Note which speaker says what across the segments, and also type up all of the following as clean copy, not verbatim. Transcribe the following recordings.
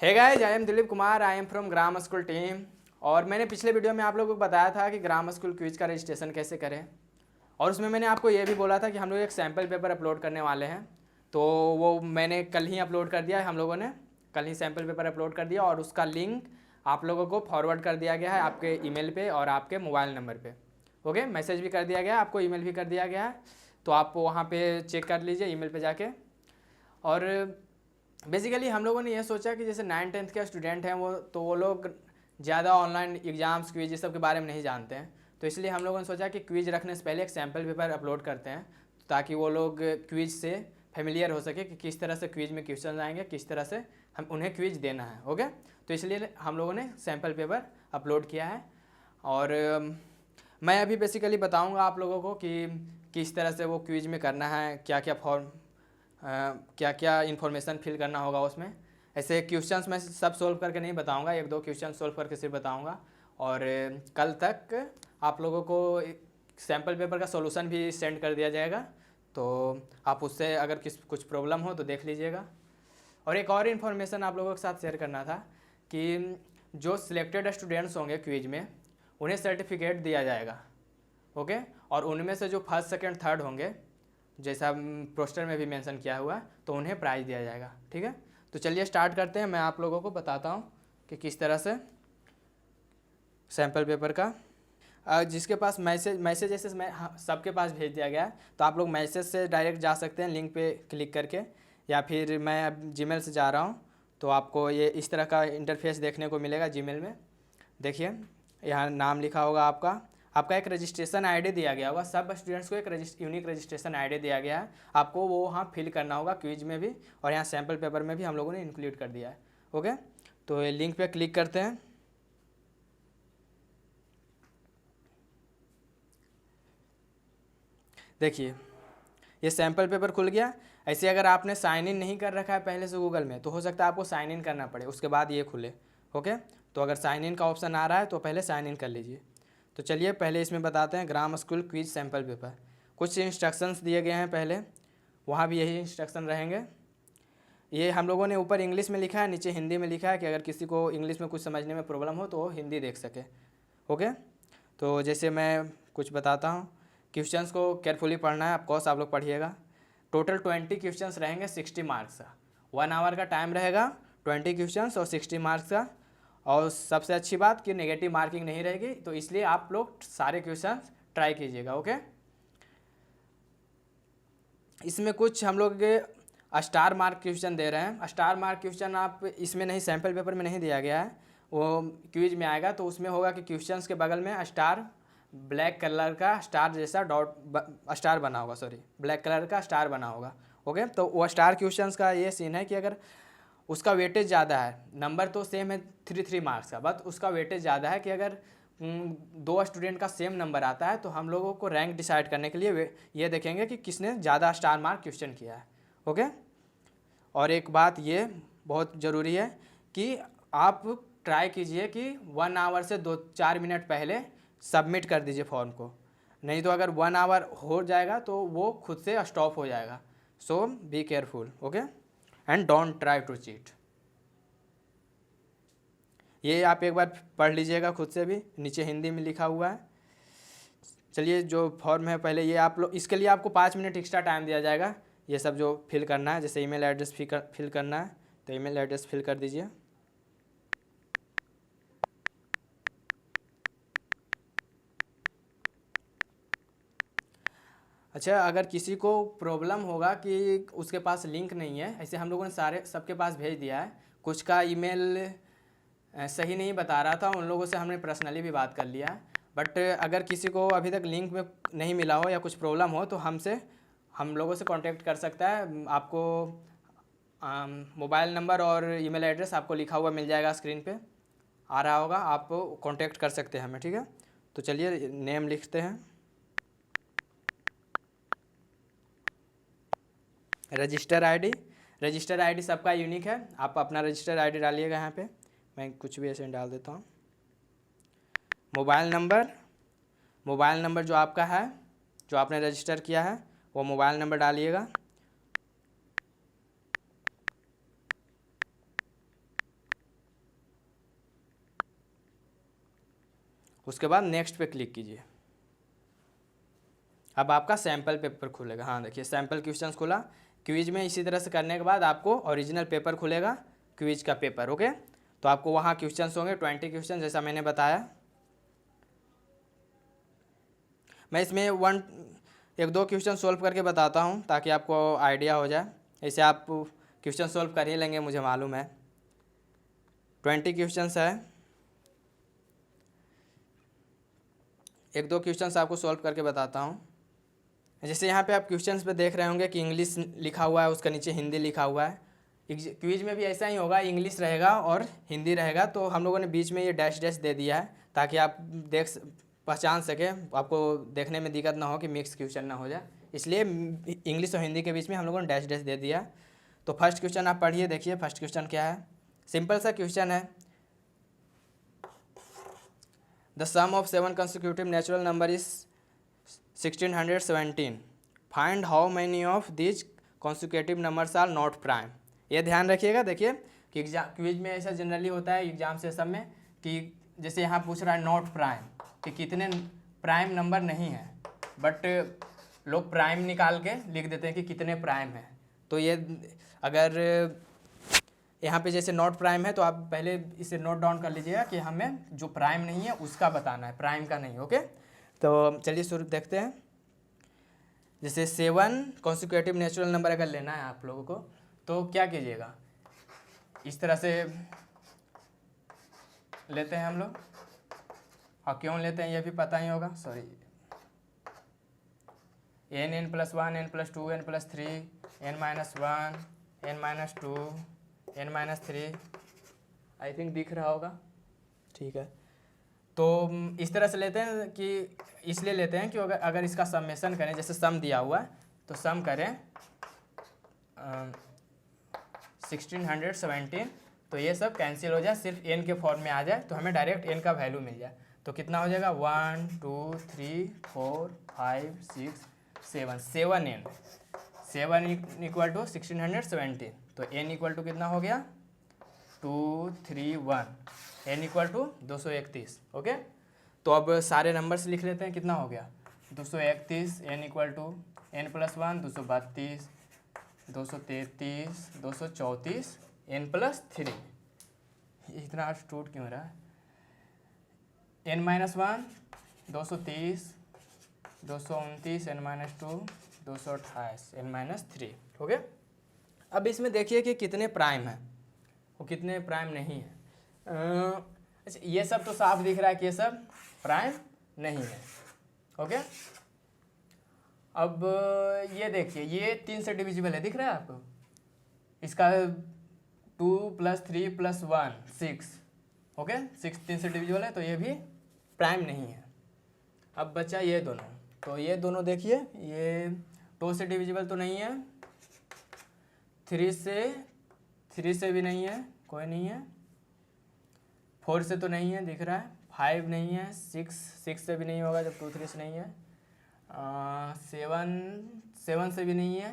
Speaker 1: Hey guys, I am Dilip Kumar. I am from Gram school team. और मैंने पिछले वीडियो में आप लोगों को बताया था कि ग्राम स्कूल क्विज का रजिस्ट्रेशन कैसे करें, और उसमें मैंने आपको ये भी बोला था कि हम लोग एक सैम्पल पेपर अपलोड करने वाले हैं। तो वो मैंने कल ही अपलोड कर दिया है। हम लोगों ने कल ही सैम्पल पेपर अपलोड कर दिया और उसका लिंक आप लोगों को फॉरवर्ड कर दिया गया है आपके ईमेल पे और आपके मोबाइल नंबर पे। ओके, मैसेज भी कर दिया गया है, आपको ईमेल भी कर दिया गया है, तो आप वहाँ पे चेक कर लीजिए ईमेल पे जाके। और बेसिकली हम लोगों ने ये सोचा कि जैसे 9th-10th के स्टूडेंट हैं वो लोग ज़्यादा ऑनलाइन एग्जाम्स क्विज ये सब के बारे में नहीं जानते हैं, तो इसलिए हम लोगों ने सोचा कि क्विज रखने से पहले एक सैम्पल पेपर अपलोड करते हैं ताकि वो लोग क्विज से फेमिलियर हो सके कि किस तरह से क्विज में क्वेश्चन आएंगे, किस तरह से हम उन्हें क्विज देना है। ओके, तो इसलिए हम लोगों ने सैम्पल पेपर अपलोड किया है। और मैं अभी बेसिकली बताऊंगा आप लोगों को कि किस तरह से वो क्विज में करना है, क्या क्या फॉर्म क्या क्या इन्फॉर्मेशन फिल करना होगा उसमें। ऐसे क्वेश्चंस मैं सब सोल्व करके नहीं बताऊंगा, एक दो क्वेश्चन सोल्व करके सिर्फ बताऊंगा। और कल तक आप लोगों को सैम्पल पेपर का सॉल्यूशन भी सेंड कर दिया जाएगा, तो आप उससे अगर कुछ प्रॉब्लम हो तो देख लीजिएगा। और एक और इन्फॉर्मेशन आप लोगों के साथ शेयर करना था कि जो सिलेक्टेड स्टूडेंट्स होंगे क्विज में उन्हें सर्टिफिकेट दिया जाएगा। ओके, और उनमें से जो फर्स्ट सेकंड थर्ड होंगे, जैसा पोस्टर में भी मेंशन किया हुआ, तो उन्हें प्राइज़ दिया जाएगा। ठीक है, तो चलिए स्टार्ट करते हैं। मैं आप लोगों को बताता हूँ कि किस तरह से सैम्पल पेपर का जिसके पास मैसेज जैसे मैं सबके पास भेज दिया गया है, तो आप लोग मैसेज से डायरेक्ट जा सकते हैं लिंक पे क्लिक करके, या फिर मैं अब जीमेल से जा रहा हूँ तो आपको ये इस तरह का इंटरफेस देखने को मिलेगा जीमेल में। देखिए, यहाँ नाम लिखा होगा आपका एक रजिस्ट्रेशन आईडी दिया गया होगा। सब स्टूडेंट्स को एक यूनिक रजिस्ट्रेशन आईडी दिया गया है, आपको वो वहाँ फिल करना होगा क्विज में भी, और यहाँ सैम्पल पेपर में भी हम लोगों ने इंक्लूड कर दिया है। ओके, तो ये लिंक पे क्लिक करते हैं। देखिए, ये सैम्पल पेपर खुल गया। ऐसे अगर आपने साइन इन नहीं कर रखा है पहले से गूगल में, तो हो सकता है आपको साइन इन करना पड़े, उसके बाद ये खुले। ओके, तो अगर साइन इन का ऑप्शन आ रहा है तो पहले साइन इन कर लीजिए। तो चलिए पहले इसमें बताते हैं ग्राम स्कूल क्विज सैम्पल पेपर। कुछ इंस्ट्रक्शंस दिए गए हैं पहले, वहाँ भी यही इंस्ट्रक्शन रहेंगे। ये हम लोगों ने ऊपर इंग्लिश में लिखा है, नीचे हिंदी में लिखा है कि अगर किसी को इंग्लिश में कुछ समझने में प्रॉब्लम हो तो वो हिंदी देख सके। ओके, तो जैसे मैं कुछ बताता हूँ, क्वेश्चंस को केयरफुली पढ़ना है, ऑफकोर्स आप लोग पढ़िएगा। टोटल 20 क्वेश्चंस रहेंगे 60 मार्क्स का। 1 आवर का टाइम रहेगा, 20 क्वेश्चंस और 60 मार्क्स का। और सबसे अच्छी बात कि नेगेटिव मार्किंग नहीं रहेगी, तो इसलिए आप लोग सारे क्वेश्चंस ट्राई कीजिएगा। ओके, इसमें कुछ हम लोग स्टार मार्क क्वेश्चन दे रहे हैं। स्टार मार्क क्वेश्चन आप इसमें नहीं, सैम्पल पेपर में नहीं दिया गया है, वो क्विज में आएगा। तो उसमें होगा कि क्वेश्चंस के बगल में स्टार, ब्लैक कलर का स्टार जैसा स्टार बना होगा, सॉरी ब्लैक कलर का स्टार बना होगा। ओके, तो वो स्टार क्वेश्चंस का ये सीन है कि अगर उसका वेटेज ज़्यादा है, नंबर तो सेम है 3 मार्क्स का, बट उसका वेटेज ज़्यादा है कि अगर 2 स्टूडेंट का सेम नंबर आता है तो हम लोगों को रैंक डिसाइड करने के लिए ये देखेंगे कि किसने ज़्यादा स्टार मार्क क्वेश्चन किया है। ओके, और एक बात ये बहुत ज़रूरी है कि आप ट्राई कीजिए कि 1 आवर से 2-4 मिनट पहले सबमिट कर दीजिए फॉर्म को, नहीं तो अगर 1 आवर हो जाएगा तो वो खुद से स्टॉप हो जाएगा। So be careful. Okay, and don't try to cheat. ये आप एक बार पढ़ लीजिएगा खुद से भी, नीचे हिंदी में लिखा हुआ है। चलिए, जो फॉर्म है पहले ये आप लोग, इसके लिए आपको 5 मिनट एक्स्ट्रा टाइम दिया जाएगा। ये सब जो फिल करना है, जैसे ईमेल एड्रेस फिल करना है, तो ईमेल एड्रेस फिल कर दीजिए। अच्छा, अगर किसी को प्रॉब्लम होगा कि उसके पास लिंक नहीं है, ऐसे हम लोगों ने सारे सबके पास भेज दिया है, कुछ का ईमेल सही नहीं बता रहा था, उन लोगों से हमने पर्सनली भी बात कर लिया है। बट अगर किसी को अभी तक लिंक में नहीं मिला हो या कुछ प्रॉब्लम हो तो हम लोगों से कांटेक्ट कर सकता है। आपको मोबाइल नंबर और ईमेल एड्रेस आपको लिखा हुआ मिल जाएगा, स्क्रीन पे आ रहा होगा, आप कांटेक्ट कर सकते हैं हमें। ठीक है, तो चलिए नेम लिखते हैं। रजिस्टर आईडी सबका यूनिक है, आप अपना रजिस्टर आईडी डालिएगा। यहाँ पे मैं कुछ भी ऐसे डाल देता हूँ। मोबाइल नंबर जो आपका है, जो आपने रजिस्टर किया है, वो मोबाइल नंबर डालिएगा। उसके बाद नेक्स्ट पे क्लिक कीजिए। अब आपका सैम्पल पेपर खुलेगा। हाँ देखिए सैम्पल क्वेश्चंस खुला। क्विज में इसी तरह से करने के बाद आपको ओरिजिनल पेपर खुलेगा, क्विज का पेपर। ओके, तो आपको वहाँ क्वेश्चंस होंगे 20 क्वेश्चन जैसा मैंने बताया। मैं इसमें एक दो क्वेश्चन सोल्व करके बताता हूँ ताकि आपको आइडिया हो जाए। ऐसे आप क्वेश्चन सोल्व कर ही लेंगे, मुझे मालूम है। 20 क्वेश्चंस है, एक दो क्वेश्चंस आपको सोल्व करके बताता हूँ। जैसे यहाँ पे आप क्वेश्चंस पे देख रहे होंगे कि इंग्लिश लिखा हुआ है, उसका नीचे हिंदी लिखा हुआ है। क्विज में भी ऐसा ही होगा, इंग्लिश रहेगा और हिंदी रहेगा, तो हम लोगों ने बीच में ये डैश डैश दे दिया है ताकि आप पहचान सकें, आपको देखने में दिक्कत ना हो कि मिक्स क्वेश्चन ना हो जाए, इसलिए इंग्लिश और हिंदी के बीच में हम लोगों ने डैश डैश दे दिया। तो फर्स्ट क्वेश्चन आप पढ़िए, देखिए फर्स्ट क्वेश्चन क्या है। सिंपल सा क्वेश्चन है। The sum of 7 consecutive natural number is 1617. Find how many of these consecutive numbers are not prime. ये ध्यान रखिएगा। देखिए कि एग्जाम क्विज में ऐसा जनरली होता है एग्जाम से सब में कि जैसे यहाँ पूछ रहा है नॉट प्राइम, कि कितने प्राइम नंबर नहीं है, बट लोग प्राइम निकाल के लिख देते हैं कि कितने प्राइम है। तो ये अगर यहाँ पे जैसे नॉट प्राइम है तो आप पहले इसे नोट डाउन कर लीजिएगा कि हमें जो प्राइम नहीं है उसका बताना है, प्राइम का नहीं। ओके, तो चलिए शुरू देखते हैं। जैसे 7 consecutive नेचुरल नंबर अगर लेना है आप लोगों को तो क्या कीजिएगा, इस तरह से लेते हैं हम लोग। और क्यों लेते हैं ये भी पता ही होगा, sorry. n+1 n+2 n+3 n-1 n-2 n-3, I think दिख रहा होगा, ठीक है। तो इस तरह से लेते हैं कि इसलिए लेते हैं कि अगर इसका समेशन करें, जैसे सम दिया हुआ है तो सम करें 1617, तो ये सब कैंसिल हो जाए, सिर्फ n के फॉर्म में आ जाए, तो हमें डायरेक्ट n का वैल्यू मिल जाए। तो कितना हो जाएगा 1 2 3 4 5 6 7 7n, 7 इक्वल टू 1617, तो n इक्वल टू कितना हो गया 231, n इक्वल टू 231। ओके, तो अब सारे नंबर्स लिख लेते हैं। कितना हो गया 231, n equal to n+1 232, 233, 234, n+3। इतना टूट क्यों रहा है। n-1 230, 229, n-2 228, n-3। हो गया। अब इसमें देखिए कि कितने प्राइम है और कितने प्राइम नहीं है। अच्छा, ये सब तो साफ दिख रहा है कि ये सब प्राइम नहीं है। ओके, अब ये देखिए, ये 3 से डिविजिबल है, दिख रहा है आपको। इसका 2 + 3 + 1 6, ओके 6 3 से डिविजिबल है, तो ये भी प्राइम नहीं है। अब बचा ये दोनों, तो ये दोनों देखिए, ये 2 से डिविजिबल तो नहीं है, 3 से भी नहीं है, कोई नहीं है, 4 से तो नहीं है, दिख रहा है, 5 नहीं है, 6 से भी नहीं होगा जब 2 3 से नहीं है, 7 से भी नहीं है,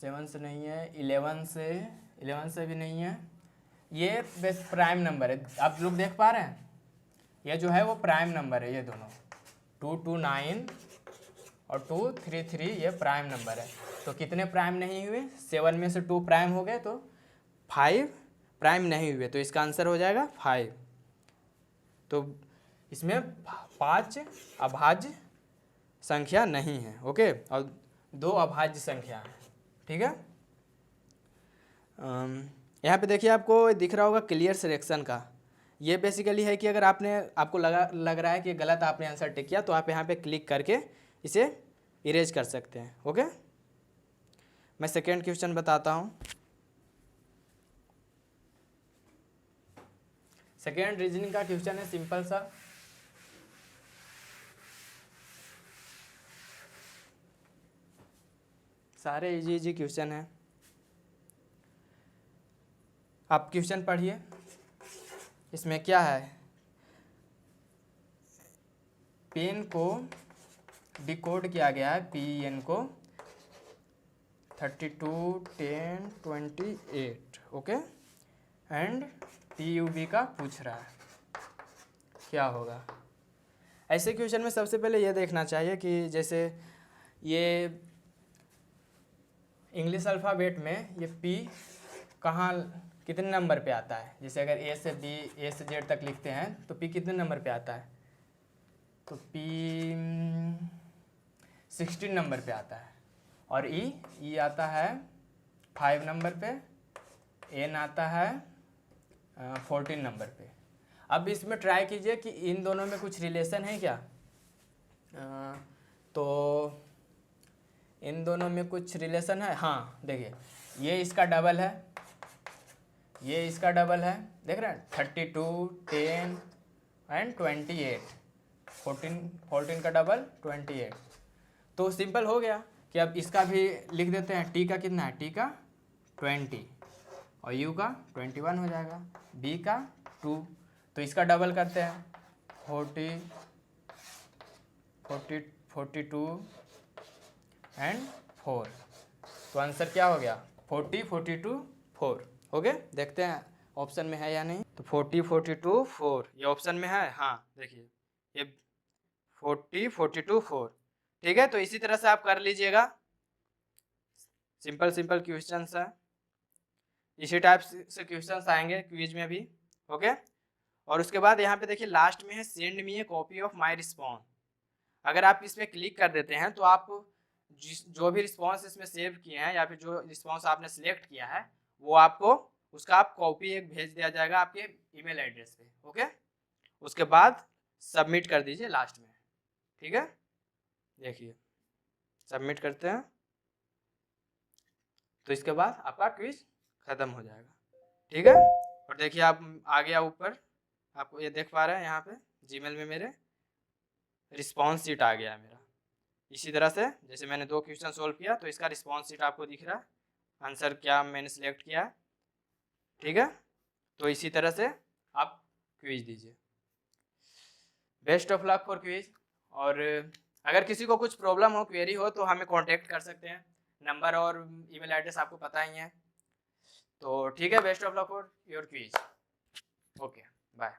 Speaker 1: 7 से नहीं है, 11 से भी नहीं है। ये बेस्ट प्राइम नंबर है, आप लोग देख पा रहे हैं, ये जो है वो प्राइम नंबर है। ये दोनों 229 और 233 ये प्राइम नंबर है। तो कितने प्राइम नहीं हुए, 7 में से 2 प्राइम हो गए, तो 5 प्राइम नहीं हुए, तो इसका आंसर हो जाएगा 5। तो इसमें 5 अभाज्य संख्या नहीं है। ओके, और 2 अभाज्य संख्या है। ठीक है, यहाँ पे देखिए आपको दिख रहा होगा क्लियर सिलेक्शन का। ये बेसिकली है कि अगर आपको लग रहा है कि गलत आपने आंसर टिक किया, तो आप यहाँ पे क्लिक करके इसे इरेज कर सकते हैं। ओके, मैं सेकेंड क्वेश्चन बताता हूँ। सेकेंड रीजनिंग का क्वेश्चन है, सिंपल सा। सारे इजी क्वेश्चन हैं। आप क्वेश्चन पढ़िए, इसमें क्या है, पेन को डिकोड किया गया है, PN को 32 10 28, ओके, एंड TUV का पूछ रहा है, क्या होगा। ऐसे क्वेश्चन में सबसे पहले ये देखना चाहिए कि जैसे ये इंग्लिश अल्फ़ाबेट में ये P कहाँ कितने नंबर पे आता है। जैसे अगर A से B A से Z तक लिखते हैं तो P कितने नंबर पे आता है, तो P 16 नंबर पे आता है। और E आता है 5 नंबर पे, N आता है 14 नंबर पे। अब इसमें ट्राई कीजिए कि इन दोनों में कुछ रिलेशन है क्या। तो इन दोनों में कुछ रिलेशन है, हाँ देखिए ये इसका डबल है, ये इसका डबल है, देख रहे हैं 32, 10 एंड 28, 14 का डबल 28। तो सिंपल हो गया कि अब इसका भी लिख देते हैं। T का कितना है, T का 20 और U का 21 हो जाएगा, B का 2, तो इसका डबल करते हैं 42 एंड 4, तो आंसर क्या हो गया 40, 42, 4 हो गए। देखते हैं ऑप्शन में है या नहीं। तो 40, 42, 4 ये ऑप्शन में है, हाँ देखिए ये 40, 42, 4 ठीक है। तो इसी तरह से आप कर लीजिएगा, सिंपल क्वेश्चंस है, इसी टाइप से क्वेश्चंस आएंगे क्विज में भी, ओके। और उसके बाद यहाँ पे देखिए लास्ट में है send me A copy of my response. अगर आप इस पर क्लिक कर देते हैं तो आप जो भी रिस्पॉन्स इसमें सेव किए हैं या फिर जो रिस्पॉन्स आपने सिलेक्ट किया है वो आपको उसका आप कॉपी एक भेज दिया जाएगा आपके ईमेल एड्रेस पे, ओके। उसके बाद सबमिट कर दीजिए लास्ट में, ठीक है। देखिए सबमिट करते हैं तो इसके बाद आपका क्विज खत्म हो जाएगा, ठीक है। और देखिए आप आ गया ऊपर, आपको ये देख पा रहे हैं यहाँ पे जीमेल में मेरे रिस्पॉन्स शीट आ गया मेरा। इसी तरह से जैसे मैंने 2 क्वेश्चन सोल्व किया तो इसका रिस्पॉन्स शीट आपको दिख रहा है, आंसर क्या मैंने सिलेक्ट किया है, ठीक है। तो इसी तरह से आप क्विज दीजिए। Best of luck for quiz. और अगर किसी को कुछ प्रॉब्लम हो, क्वेरी हो तो हमें कांटेक्ट कर सकते हैं, नंबर और ईमेल एड्रेस आपको पता ही है। तो ठीक है, best of luck for your quiz, okay bye.